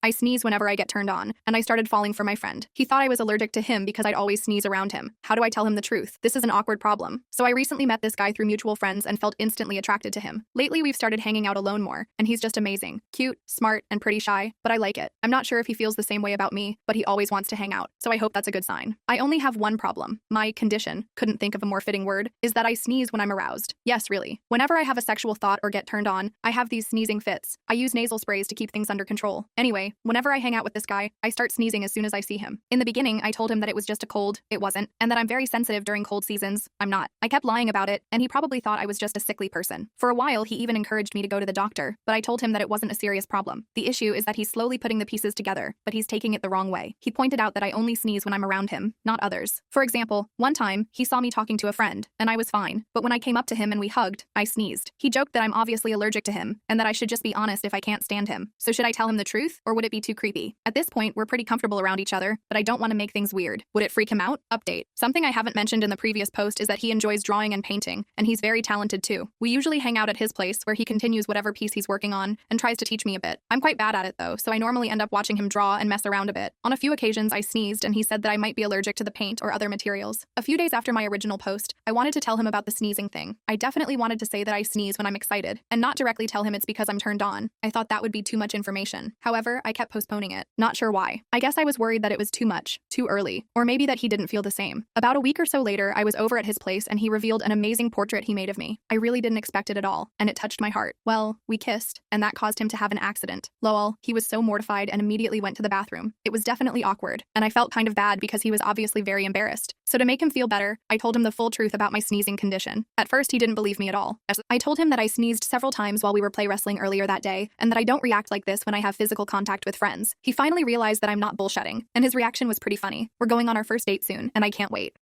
I sneeze whenever I get turned on, and I started falling for my friend. He thought I was allergic to him because I'd always sneeze around him. How do I tell him the truth? This is an awkward problem. So I recently met this guy through mutual friends and felt instantly attracted to him. Lately, we've started hanging out alone more, and he's just amazing. Cute, smart, and pretty shy, but I like it. I'm not sure if he feels the same way about me, but he always wants to hang out, so I hope that's a good sign. I only have one problem. My condition, couldn't think of a more fitting word, is that I sneeze when I'm aroused. Yes, really. Whenever I have a sexual thought or get turned on, I have these sneezing fits. I use nasal sprays to keep things under control. Anyway, whenever I hang out with this guy, I start sneezing as soon as I see him. In the beginning, I told him that it was just a cold. It wasn't, and that I'm very sensitive during cold seasons. I'm not. I kept lying about it, and he probably thought I was just a sickly person. For a while, he even encouraged me to go to the doctor, but I told him that it wasn't a serious problem. The issue is that he's slowly putting the pieces together, but he's taking it the wrong way. He pointed out that I only sneeze when I'm around him, not others. For example, one time, he saw me talking to a friend, and I was fine, but when I came up to him and we hugged, I sneezed. He joked that I'm obviously allergic to him, and that I should just be honest if I can't stand him. So should I tell him the truth, or would it be too creepy? At this point, we're pretty comfortable around each other, but I don't want to make things weird. Would it freak him out? Update. Something I haven't mentioned in the previous post is that he enjoys drawing and painting, and he's very talented too. We usually hang out at his place where he continues whatever piece he's working on and tries to teach me a bit. I'm quite bad at it though, so I normally end up watching him draw and mess around a bit. On a few occasions, I sneezed and he said that I might be allergic to the paint or other materials. A few days after my original post, I wanted to tell him about the sneezing thing. I definitely wanted to say that I sneeze when I'm excited, and not directly tell him it's because I'm turned on. I thought that would be too much information. However, I kept postponing it. Not sure why. I guess I was worried that it was too much, too early, or maybe that he didn't feel the same. About a week or so later, I was over at his place and he revealed an amazing portrait he made of me. I really didn't expect it at all, and it touched my heart. Well, we kissed, and that caused him to have an accident. Lol, he was so mortified and immediately went to the bathroom. It was definitely awkward, and I felt kind of bad because he was obviously very embarrassed. So to make him feel better, I told him the full truth about my sneezing condition. At first, he didn't believe me at all. I told him that I sneezed several times while we were play wrestling earlier that day, and that I don't react like this when I have physical contact with friends. He finally realized that I'm not bullshitting, and his reaction was pretty funny. We're going on our first date soon, and I can't wait.